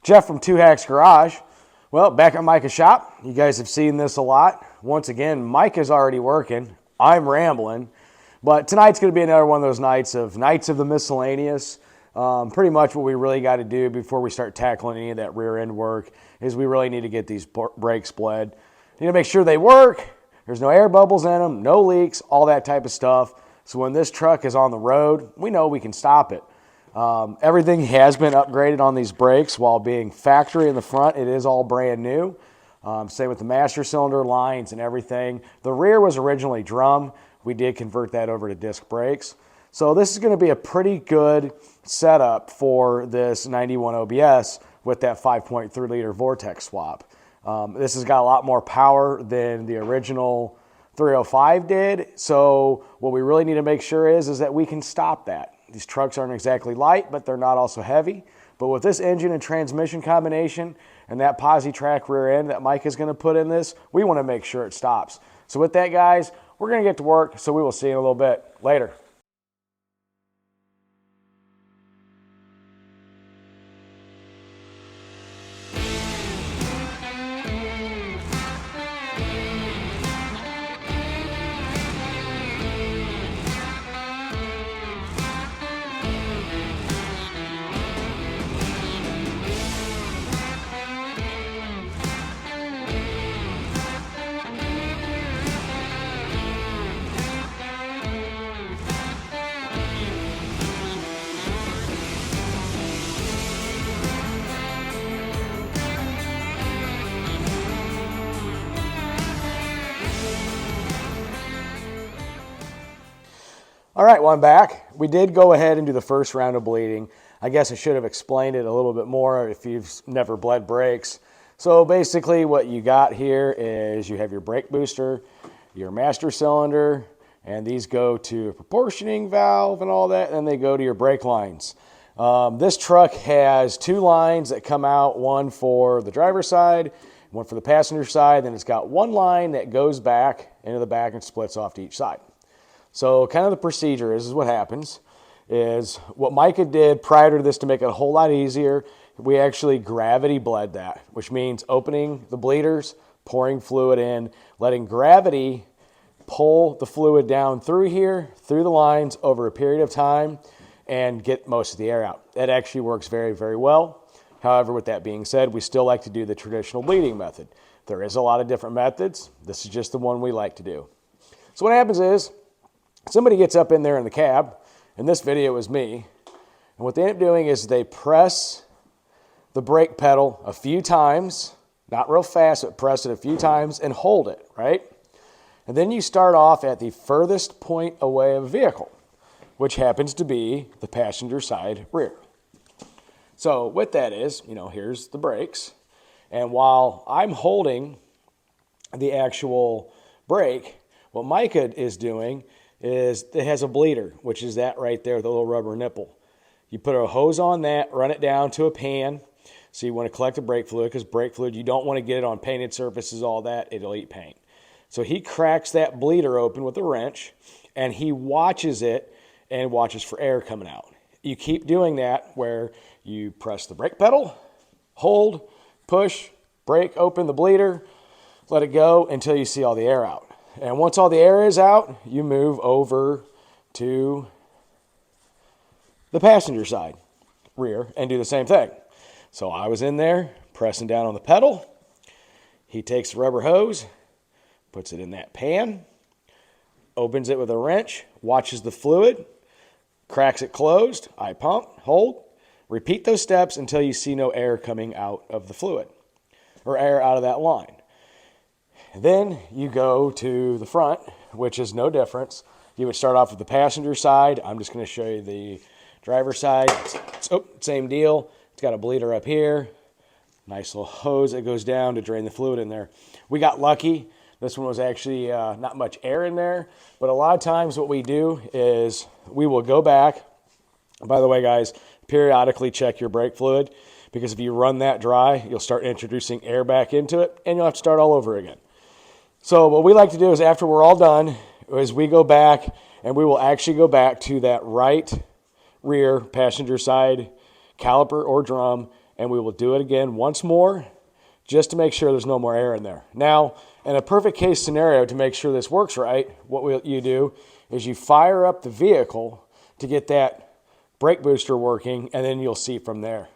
Jeff from Two Hacks Garage. Well, back at Micah's shop. You guys have seen this a lot. Once again, Micah's already working. I'm rambling. But tonight's going to be another one of those nights of the miscellaneous. Pretty much what we really got to do before we start tackling any of that rear end work is we really need to get these brakes bled. Need to make sure they work. There's no air bubbles in them, no leaks, all that type of stuff. So when this truck is on the road, we know we can stop it. Everything has been upgraded on these brakes while being factory in the front. It is all brand new. Same with the master cylinder lines and everything. The rear was originally drum. We did convert that over to disc brakes. So this is going to be a pretty good setup for this 91 OBS with that 5.3 liter Vortex swap. This has got a lot more power than the original 305 did. So what we really need to make sure is that we can stop that. These trucks aren't exactly light, but they're not also heavy. But with this engine and transmission combination and that posi-track rear end that Mike is going to put in this, we want to make sure it stops. So with that, guys, we're going to get to work. So we will see you in a little bit. Later. All right, well, I'm back. We did go ahead and do the first round of bleeding. I guess I should have explained it a little bit more if you've never bled brakes. So basically what you got here is you have your brake booster, your master cylinder, and these go to a proportioning valve and all that, and then they go to your brake lines. This truck has two lines that come out, one for the driver's side, one for the passenger side. Then it's got one line that goes back into the back and splits off to each side. So kind of the procedure is what happens is what Micah did prior to this to make it a whole lot easier. We actually gravity bled that, which means opening the bleeders, pouring fluid in, letting gravity pull the fluid down through here, through the lines over a period of time and get most of the air out. That actually works very, very well. However, with that being said, we still like to do the traditional bleeding method. There is a lot of different methods. This is just the one we like to do. So what happens is, somebody gets up in there in the cab. In this video, it was me. And what they end up doing is they press the brake pedal a few times, not real fast, but press it a few times and hold it, right? And then you start off at the furthest point away of the vehicle, which happens to be the passenger side rear. So what that is, here's the brakes. And while I'm holding the actual brake, what Micah is doing is it has a bleeder, which is that right there, the little rubber nipple. You put a hose on that, run it down to a pan. So you want to collect the brake fluid because brake fluid, you don't want to get it on painted surfaces, all that, it'll eat paint. So he cracks that bleeder open with a wrench and he watches it and watches for air coming out. You keep doing that where you press the brake pedal, hold, push, brake open the bleeder, let it go until you see all the air out. And once all the air is out, you move over to the passenger side rear and do the same thing. So I was in there pressing down on the pedal. He takes the rubber hose, puts it in that pan, opens it with a wrench, watches the fluid, cracks it closed. I pump, hold, repeat those steps until you see no air coming out of the fluid or air out of that line. Then you go to the front, which is no difference. You would start off with the passenger side. I'm just going to show you the driver's side. Same deal. It's got a bleeder up here. Nice little hose that goes down to drain the fluid in there. We got lucky. This one was actually not much air in there. But a lot of times what we do is we will go back. By the way, guys, periodically check your brake fluid because if you run that dry, you'll start introducing air back into it and you'll have to start all over again. So what we like to do is after we're all done is we go back and we will actually go back to that right rear passenger side caliper or drum and we will do it again once more just to make sure there's no more air in there. Now, in a perfect case scenario, to make sure this works right, what you do is you fire up the vehicle to get that brake booster working, and then you'll see from there.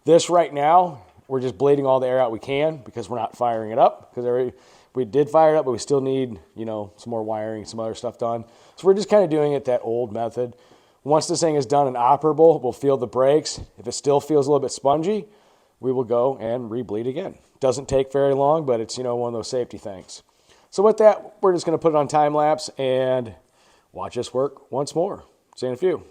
This right now, we're just bleeding all the air out we can because we're not firing it up, because we did fire it up, but we still need, some more wiring, some other stuff done. So we're just kind of doing it that old method. Once this thing is done and operable, we'll feel the brakes. If it still feels a little bit spongy, we will go and re-bleed again. Doesn't take very long, but it's, one of those safety things. So with that, we're just going to put it on time lapse and watch this work once more. See you in a few.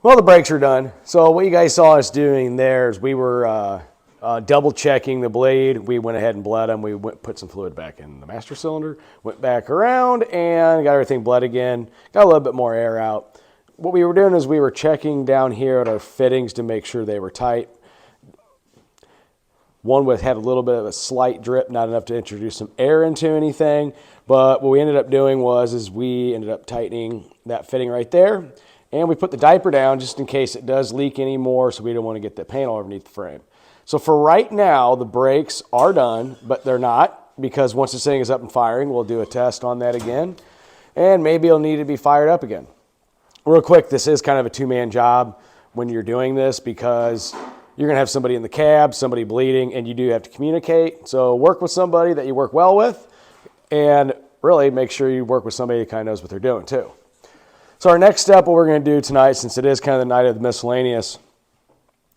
Well, the brakes are done. So what you guys saw us doing there is we were double checking the blade. We went ahead and bled them. We put some fluid back in the master cylinder, went back around and got everything bled again. Got a little bit more air out. What we were doing is we were checking down here at our fittings to make sure they were tight. One had a little bit of a slight drip, not enough to introduce some air into anything. But what we ended up doing was we ended up tightening that fitting right there. And we put the diaper down just in case it does leak anymore, so we don't want to get the paint all underneath the frame. So for right now, the brakes are done, but they're not, because once this thing is up and firing, we'll do a test on that again. And maybe it'll need to be fired up again. Real quick, this is kind of a two-man job when you're doing this, because you're going to have somebody in the cab, somebody bleeding, and you do have to communicate. So work with somebody that you work well with, and really make sure you work with somebody that kind of knows what they're doing too. So our next step, what we're going to do tonight, since it is kind of the night of the miscellaneous,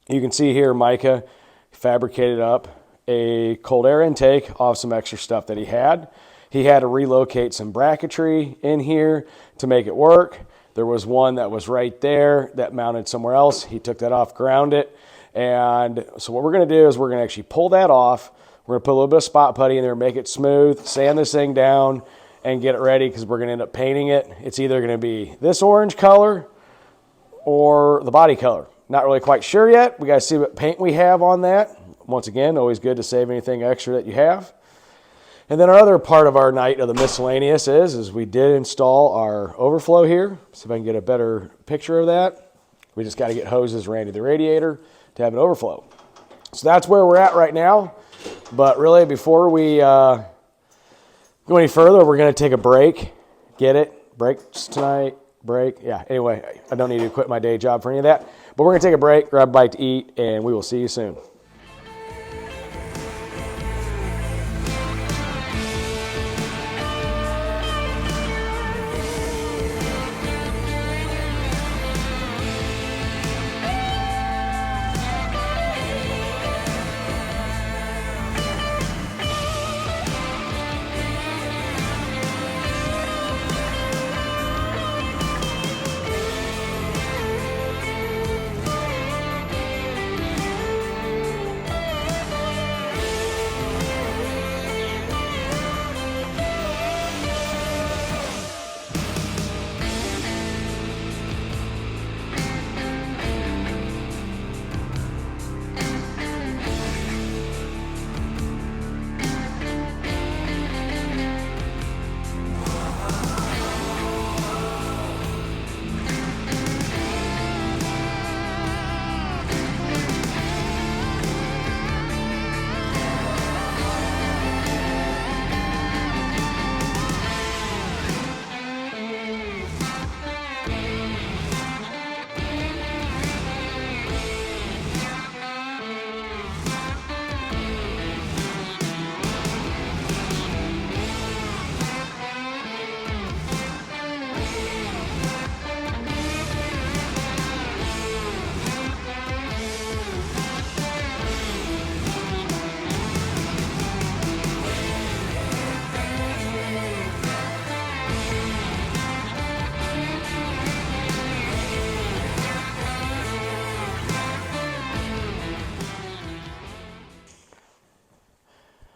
you can see here Micah fabricated up a cold air intake off some extra stuff that he had. He had to relocate some bracketry in here to make it work. There was one that was right there that mounted somewhere else. He took that off, ground it. And so what we're going to do is we're going to actually pull that off. We're going to put a little bit of spot putty in there, make it smooth, sand this thing down, and get it ready, because we're going to end up painting it. It's either going to be this orange color or the body color. Not really quite sure yet. We got to see what paint we have on that. Once again, always good to save anything extra that you have. And then our other part of our night of the miscellaneous is we did install our overflow here. See if I can get a better picture of that. We just got to get hoses ran to the radiator to have an overflow. So that's where we're at right now. But really, before we go any further, we're going to take a break. Get it? Breaks tonight. Break. Yeah, anyway, I don't need to quit my day job for any of that. But we're going to take a break, grab a bite to eat, and we will see you soon.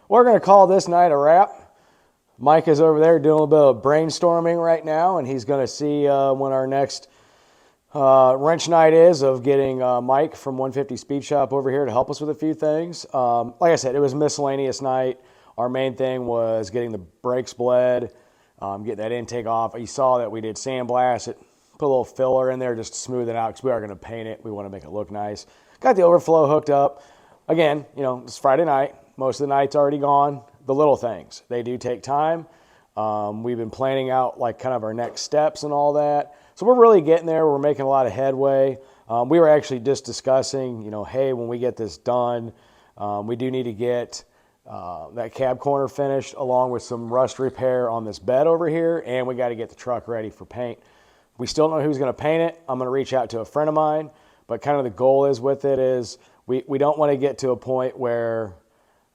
we're going to call this night a wrap. Mike is over there doing a little bit of brainstorming right now, and he's going to see when our next wrench night is of getting Mike from 150 Speed Shop over here to help us with a few things. Like I said, it was a miscellaneous night. Our main thing was getting the brakes bled, getting that intake off. You saw that we did sandblast it, put a little filler in there just to smooth it out because we are going to paint it. We want to make it look nice. Got the overflow hooked up. Again, you know, it's Friday night. Most of the night's already gone. The little things, they do take time. We've been planning out like kind of our next steps and all that. So we're really getting there. We're making a lot of headway. We were actually just discussing, you know, hey, when we get this done, we do need to get that cab corner finished along with some rust repair on this bed over here, and we got to get the truck ready for paint. We still don't know who's going to paint it. I'm going to reach out to a friend of mine, but kind of the goal is with it is we don't want to get to a point where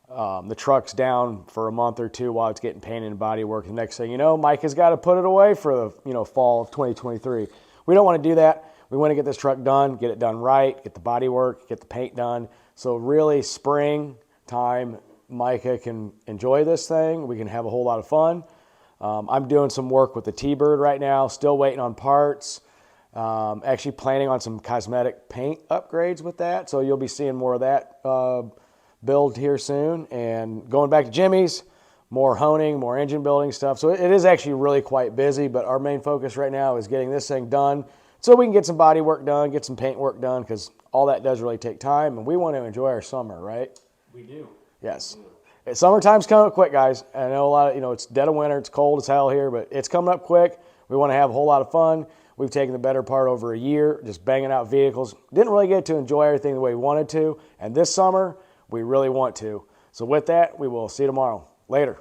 the truck's down for a month or two while it's getting painted and body work. The next thing you know, Mike has got to put it away for the fall of 2023. We don't want to do that. We want to get this truck done, get it done right, get the body work, get the paint done. So really spring time, Micah can enjoy this thing. We can have a whole lot of fun. I'm doing some work with the T-Bird right now, still waiting on parts. Actually planning on some cosmetic paint upgrades with that. So you'll be seeing more of that build here soon, and going back to Jimmy's, more honing, more engine building stuff. So it is actually really quite busy, but our main focus right now is getting this thing done so we can get some body work done, get some paint work done, because all that does really take time, and we want to enjoy our summer, right? We do. Yes. Summertime's coming up quick, guys. I know a lot of, it's dead of winter, it's cold as hell here, but it's coming up quick. We want to have a whole lot of fun. We've taken the better part over a year just banging out vehicles. Didn't really get to enjoy everything the way we wanted to, and this summer, we really want to. So with that, we will see you tomorrow. Later.